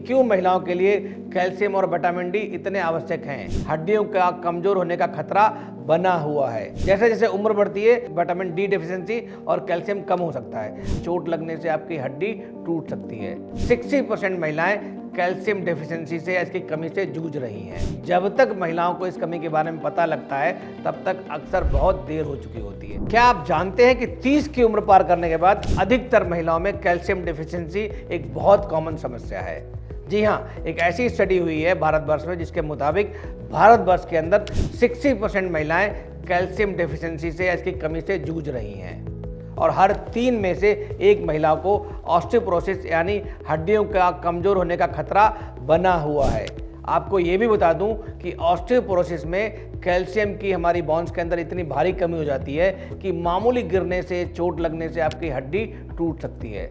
क्यों महिलाओं के लिए कैल्शियम और विटामिन डी इतने आवश्यक हैं। हड्डियों का कमजोर होने का खतरा बना हुआ है। जैसे जैसे उम्र बढ़ती है विटामिन डी डेफिशिएंसी और कैल्शियम कम हो सकता है। चोट लगने से आपकी हड्डी टूट सकती है। 60% महिलाएं कैल्शियम डेफिशिएंसी से, इसकी कमी से जूझ रही हैं। जब तक महिलाओं को इस कमी के बारे में पता लगता है तब तक अक्सर बहुत देर हो चुकी होती है। क्या आप जानते हैं कि 30 की उम्र पार करने के बाद अधिकतर महिलाओं में कैल्शियम डेफिशिएंसी एक बहुत कॉमन समस्या है। जी हाँ, एक ऐसी स्टडी हुई है भारतवर्ष में जिसके मुताबिक भारतवर्ष के अंदर 60% महिलाएं कैल्शियम डेफिशिएंसी से, इसकी कमी से जूझ रही हैं और हर 3 में से 1 महिला को ऑस्टियोपोरोसिस यानी हड्डियों का कमजोर होने का खतरा बना हुआ है। आपको ये भी बता दूं कि ऑस्टियोपोरोसिस में कैल्शियम की हमारी बोन्स के अंदर इतनी भारी कमी हो जाती है कि मामूली गिरने से, चोट लगने से आपकी हड्डी टूट सकती है।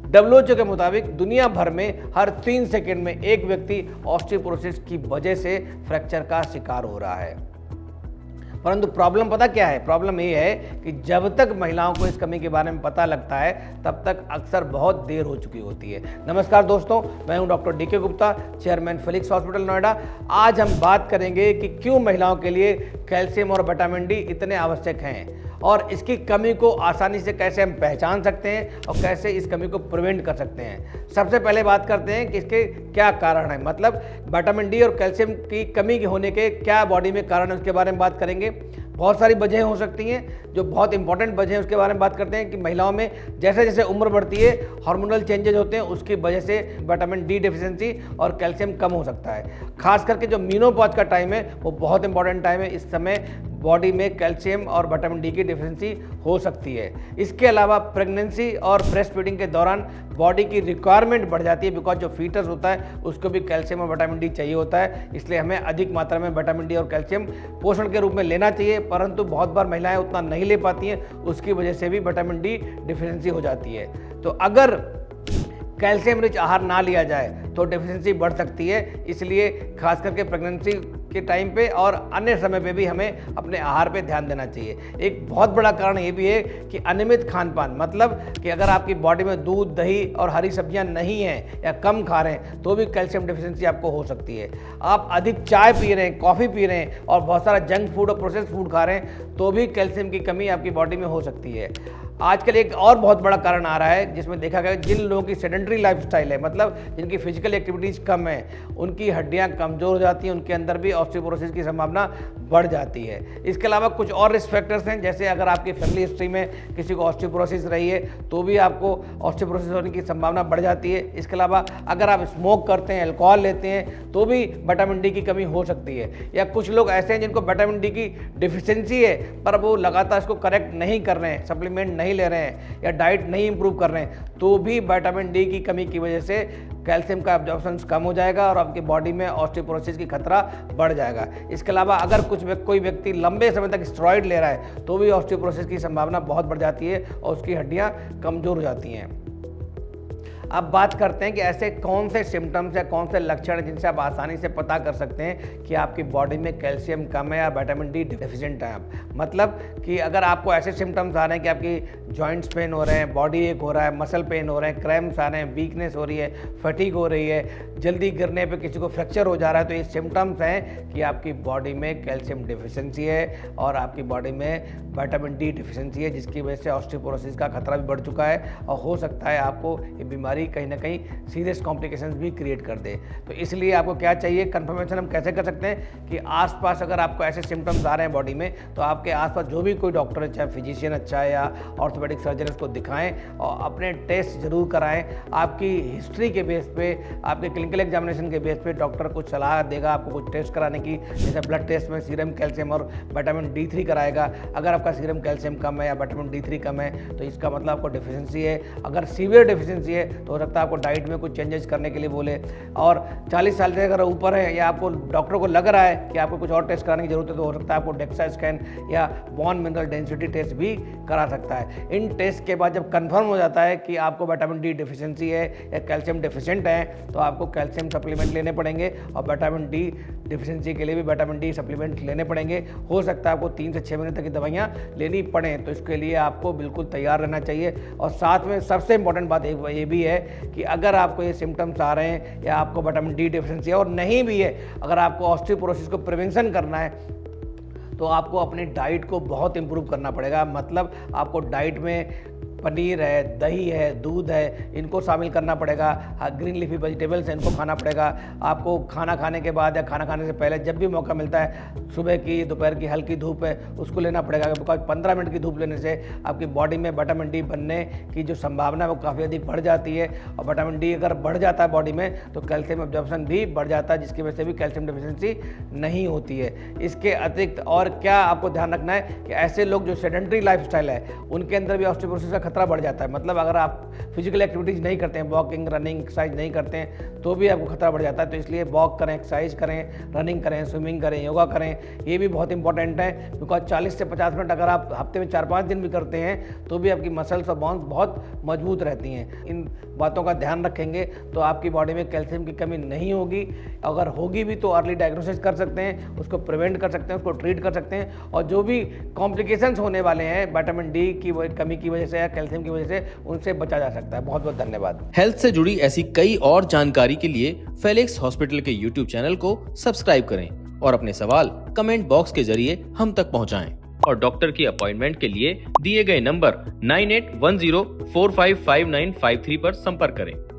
WHO के मुताबिक दुनिया भर में हर 3 सेकंड में एक व्यक्ति ऑस्टियोपोरोसिस की वजह से फ्रैक्चर का शिकार हो रहा है। परंतु प्रॉब्लम पता क्या है? प्रॉब्लम ये है कि जब तक महिलाओं को इस कमी के बारे में पता लगता है तब तक अक्सर बहुत देर हो चुकी होती है। नमस्कार दोस्तों, मैं हूं doctor DK Gupta, chairman Felix hospital Noida. आज हम बात करेंगे कि क्यों महिलाओं के लिए कैल्शियम और विटामिन डी इतने आवश्यक हैं और इसकी कमी को आसानी से कैसे हम पहचान सकते हैं और कैसे इस कमी को प्रिवेंट कर सकते हैं। सबसे पहले बात करते हैं कि इसके क्या कारण हैं, मतलब विटामिन डी और कैल्शियम की कमी होने के क्या बॉडी में कारण है, उसके बारे में बात करेंगे। बहुत सारी वजहें हो सकती हैं, जो बहुत इंपॉर्टेंट वजह हैं उसके बारे में बात करते हैं कि महिलाओं में जैसे जैसे उम्र बढ़ती है हार्मोनल चेंजेज होते हैं, उसकी वजह से विटामिन डी डेफिशिएंसी और कैल्शियम कम हो सकता है। खास करके जो मेनोपॉज का टाइम है वो बहुत इंपॉर्टेंट टाइम है। इस समय बॉडी में कैल्शियम और विटामिन डी की डेफिशिएंसी हो सकती है। इसके अलावा प्रेगनेंसी और ब्रेस्ट फीडिंग के दौरान बॉडी की रिक्वायरमेंट बढ़ जाती है, बिकॉज जो फीटस होता है उसको भी कैल्शियम और विटामिन डी चाहिए होता है। इसलिए हमें अधिक मात्रा में विटामिन डी और कैल्शियम पोषण के रूप में लेना चाहिए, परंतु बहुत बार महिलाएं उतना नहीं ले पाती हैं, उसकी वजह से भी विटामिन डी डिफिशियंसी हो जाती है। तो अगर कैल्शियम रिच आहार ना लिया जाए तो डेफिशिएंसी बढ़ सकती है। इसलिए खास करके प्रेगनेंसी के टाइम पे और अन्य समय पे भी हमें अपने आहार पे ध्यान देना चाहिए। एक बहुत बड़ा कारण ये भी है कि अनियमित खान पान, मतलब कि अगर आपकी बॉडी में दूध, दही और हरी सब्जियां नहीं हैं या कम खा रहे हैं तो भी कैल्शियम डेफिशिएंसी आपको हो सकती है। आप अधिक चाय पी रहे हैं, कॉफ़ी पी रहे हैं और बहुत सारा जंक फूड और प्रोसेस्ड फूड खा रहे हैं तो भी कैल्शियम की कमी आपकी बॉडी में हो सकती है। आजकल एक और बहुत बड़ा कारण आ रहा है जिसमें देखा गया जिन लोगों की सेडेंटरी लाइफस्टाइल है, मतलब जिनकी फिजिकल एक्टिविटीज़ कम है, उनकी हड्डियां कमज़ोर हो जाती हैं, उनके अंदर भी ऑस्टियोपोरोसिस की संभावना बढ़ जाती है। इसके अलावा कुछ और रिस्क फैक्टर्स हैं, जैसे अगर आपकी फैमिली हिस्ट्री में किसी को ऑस्टियोपोरोसिस रही है तो भी आपको ऑस्टियोपोरोसिस होने की संभावना बढ़ जाती है। इसके अलावा अगर आप स्मोक करते हैं, अल्कोहल लेते हैं तो भी विटामिन डी की कमी हो सकती है। या कुछ लोग ऐसे हैं जिनको विटामिन डी की डिफिशियंसी है पर वो लगातार इसको करेक्ट नहीं कर रहे हैं, सप्लीमेंट नहीं ले रहे हैं या डाइट नहीं इंप्रूव कर रहे हैं, तो भी विटामिन डी की कमी की वजह से कैल्शियम का एब्जॉर्प्शन कम हो जाएगा और आपकी बॉडी में ऑस्टियोपोरोसिस की खतरा बढ़ जाएगा। इसके अलावा अगर कोई व्यक्ति लंबे समय तक स्टेरॉइड ले रहा है तो भी ऑस्टियोपोरोसिस की संभावना बहुत बढ़ जाती है और उसकी हड्डियां कमजोर हो जाती हैं। अब बात करते हैं कि ऐसे कौन से सिम्टम्स या कौन से लक्षण हैं जिनसे आप आसानी से पता कर सकते हैं कि आपकी बॉडी में कैल्शियम कम है या विटामिन डी डेफिशिएंट है आप। मतलब कि अगर आपको ऐसे सिम्टम्स आ रहे हैं कि आपकी जॉइंट्स पेन हो रहे हैं, बॉडी एक हो रहा है, मसल पेन हो रहे हैं, क्रैम्प्स आ रहे हैं, वीकनेस हो रही है, फटीग हो रही है, जल्दी गिरने पे किसी को फ्रैक्चर हो जा रहा है, तो ये सिम्टम्स हैं कि आपकी बॉडी में कैल्शियम डेफिशिएंसी है और आपकी बॉडी में विटामिन डी डेफिशिएंसी है, जिसकी वजह से ऑस्टियोपोरोसिस का खतरा भी बढ़ चुका है और हो सकता है आपको ये बीमारी कहीं ना कहीं सीरियस कॉम्प्लिकेशंस भी क्रिएट कर दे। तो इसलिए आपको क्या चाहिए, कंफर्मेशन हम कैसे कर सकते हैं कि आसपास अगर आपको ऐसे सिम्टम्स आ रहे हैं बॉडी में तो आपके आसपास जो भी कोई डॉक्टर है, चाहे फिजिशियन अच्छा है या ऑर्थोपेडिक सर्जन, उसको दिखाएं और अपने टेस्ट जरूर कराएं। आपकी हिस्ट्री के बेस पे, आपके क्लिनिकल एग्जामिनेशन के बेस पे डॉक्टर कुछ सलाह देगा आपको कुछ टेस्ट कराने की, जैसे ब्लड टेस्ट में सीरम कैल्शियम और विटामिन D3 कराएगा। अगर आपका सीरम कैल्शियम कम है या विटामिन D3 कम है तो इसका मतलब आपको डेफिशिएंसी है। अगर सीवियर डेफिशिएंसी है तो हो सकता है आपको डाइट में कुछ चेंजेस करने के लिए बोले। और 40 साल से अगर ऊपर है या आपको डॉक्टर को लग रहा है कि आपको कुछ और टेस्ट कराने की जरूरत है तो हो सकता है आपको डेक्सा स्कैन या बोन मिनरल डेंसिटी टेस्ट भी करा सकता है। इन टेस्ट के बाद जब कंफर्म हो जाता है कि आपको विटामिन डी डेफिशिएंसी है या कैल्शियम डेफिशिएंट है तो आपको कैल्शियम सप्लीमेंट लेने पड़ेंगे और विटामिन डी डेफिशिएंसी के लिए भी विटामिन डी सप्लीमेंट लेने पड़ेंगे। हो सकता है आपको 3 से 6 महीने तक की दवाइयाँ लेनी पड़ें, तो इसके लिए आपको बिल्कुल तैयार रहना चाहिए। और साथ में सबसे इंपॉर्टेंट बात ये भी है है कि अगर आपको ये सिम्टम्स आ रहे हैं या आपको विटामिन डी डिफिशिएंसी है और नहीं भी है, अगर आपको ऑस्टियोपोरोसिस को प्रिवेंशन करना है तो आपको अपनी डाइट को बहुत इम्प्रूव करना पड़ेगा। मतलब आपको डाइट में पनीर है, दही है, दूध है, इनको शामिल करना पड़ेगा। ग्रीन लीफी वेजिटेबल्स हैं, इनको खाना पड़ेगा। आपको खाना खाने के बाद या खाना खाने से पहले जब भी मौका मिलता है, सुबह की दोपहर की हल्की धूप है उसको लेना पड़ेगा, बिकॉज 15 मिनट की धूप लेने से आपकी बॉडी में विटामिन डी बनने की जो संभावना है वो काफ़ी अधिक बढ़ जाती है। और विटामिन डी अगर बढ़ जाता है बॉडी में तो कैल्शियम एब्जॉर्प्शन भी बढ़ जाता है, जिसकी वजह से भी कैल्शियम डिफिशिएंसी नहीं होती है। इसके अतिरिक्त और क्या आपको ध्यान रखना है कि ऐसे लोग जो सेडेंटरी लाइफस्टाइल है उनके अंदर भी ऑस्टियोपोरोसिस का खतरा बढ़ जाता है। मतलब अगर आप फिजिकल एक्टिविटीज़ नहीं करते हैं, वॉकिंग, रनिंग, एक्सरसाइज नहीं करते हैं तो भी आपको खतरा बढ़ जाता है। तो इसलिए वॉक करें, एक्सरसाइज करें, रनिंग करें, स्विमिंग करें, योगा करें, ये भी बहुत इंपॉर्टेंट है। बिकॉज 40 से 50 मिनट अगर आप हफ्ते में 4-5 दिन भी करते हैं तो भी आपकी मसल्स और बोन्स बहुत मजबूत रहती हैं। इन बातों का ध्यान रखेंगे तो आपकी बॉडी में कैल्शियम की कमी नहीं होगी। अगर होगी भी तो अर्ली डायग्नोसिस कर सकते हैं, उसको प्रिवेंट कर सकते हैं, उसको ट्रीट कर सकते हैं। और जो भी कॉम्प्लिकेशंस होने वाले हैं विटामिन डी की कमी की वजह से या कैल्शियम की वजह से, उनसे बचा जा सकता है। बहुत बहुत धन्यवाद। हेल्थ से जुड़ी ऐसी कई और जानकारी के लिए फेलिक्स हॉस्पिटल के YouTube चैनल को सब्सक्राइब करें और अपने सवाल कमेंट बॉक्स के जरिए हम तक पहुंचाएं। और डॉक्टर की अपॉइंटमेंट के लिए दिए गए नंबर 9810455953 पर संपर्क करें।